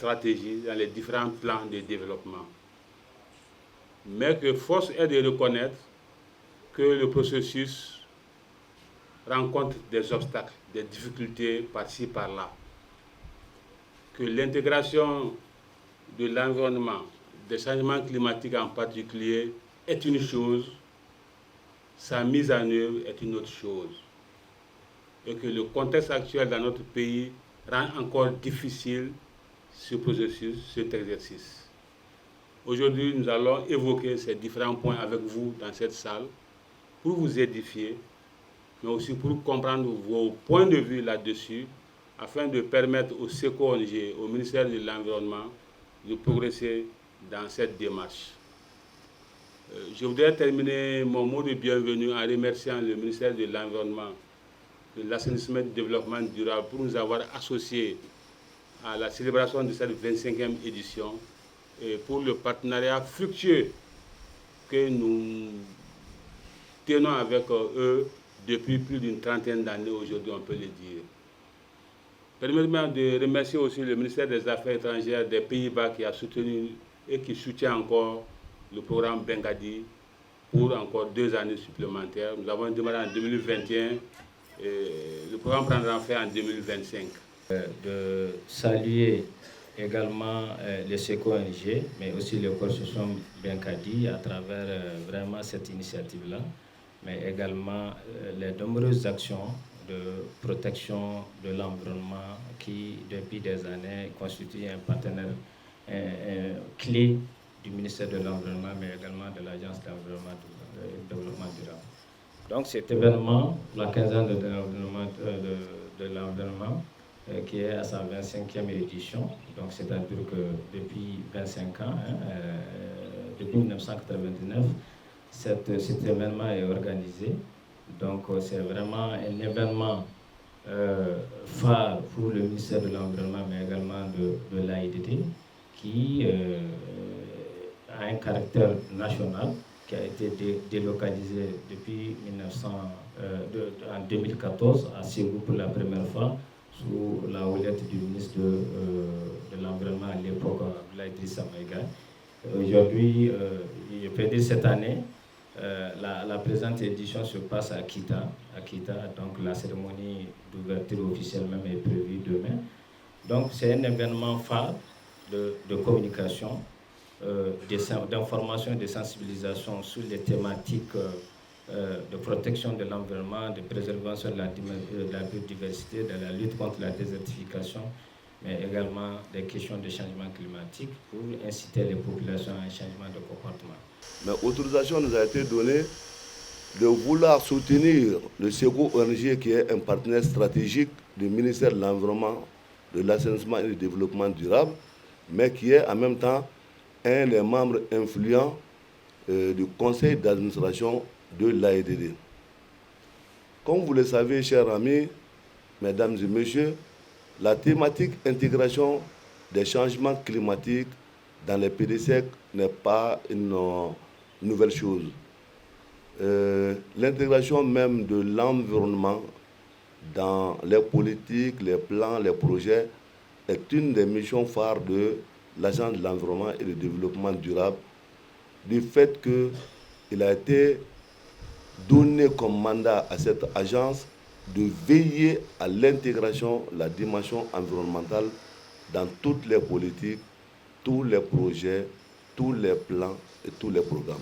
stratégies, dans les différents plans de développement. Mais que force est de reconnaître que le processus rencontre des obstacles, des difficultés par-ci, par-là. Que l'intégration de l'environnement, des changements climatiques en particulier, est une chose, sa mise en œuvre est une autre chose. Et que le contexte actuel dans notre pays rend encore difficile ce processus, cet exercice. Aujourd'hui, nous allons évoquer ces différents points avec vous dans cette salle pour vous édifier, mais aussi pour comprendre vos points de vue là-dessus, afin de permettre au SECO-ONG, au ministère de l'Environnement, de progresser dans cette démarche. Je voudrais terminer mon mot de bienvenue en remerciant le ministère de l'Environnement, de l'Assainissement et du Développement durable pour nous avoir associés à la célébration de cette 25e édition et pour le partenariat fructueux que nous tenons avec eux depuis plus d'une trentaine d'années aujourd'hui, on peut le dire. Permettez-moi de remercier aussi le ministère des Affaires étrangères des Pays-Bas qui a soutenu et qui soutient encore le programme Bengadi pour encore 2 années supplémentaires. Nous avons démarré en 2021 et le programme prendra fin en 2025. De saluer également les SECO-ONG, mais aussi le consortium Bengadi à travers vraiment cette initiative-là, mais également les nombreuses actions de protection de l'environnement qui, depuis des années, constituent un partenaire clé du ministère de l'Environnement, mais également de l'Agence de développement durable. Donc cet événement, la quinzaine de l'environnement, qui est à sa 25e édition, donc c'est-à-dire que depuis 25 ans, depuis 1999, cet événement est organisé. Donc c'est vraiment un événement phare pour le ministère de l'Environnement, mais également de l'AIDD, qui a un caractère national, qui a été délocalisé depuis en 2014 à Ségou pour la première fois, sous la houlette du ministre de l'Environnement à l'époque, Abdoulaye Idrissa Maïga. Aujourd'hui, je peux dire cette année, la présente édition se passe à Kita, donc la cérémonie d'ouverture officielle même est prévue demain. Donc c'est un événement phare de communication, d'information et de sensibilisation sur les thématiques de protection de l'environnement, de préservation de la biodiversité, de la lutte contre la désertification, mais également des questions de changement climatique pour inciter les populations à un changement de comportement. Mais l'autorisation nous a été donnée de vouloir soutenir le SECO-ONG qui est un partenaire stratégique du ministère de l'Environnement, de l'Assainissement et du Développement durable, mais qui est en même temps un des membres influents du conseil d'administration de l'AIDD. Comme vous le savez, chers amis, mesdames et messieurs, la thématique intégration des changements climatiques dans les PDC n'est pas une nouvelle chose. L'intégration même de l'environnement dans les politiques, les plans, les projets est une des missions phares de l'Agence de l'environnement et du développement durable, du fait qu'il a été donné comme mandat à cette agence de veiller à l'intégration, la dimension environnementale dans toutes les politiques, tous les projets, tous les plans et tous les programmes.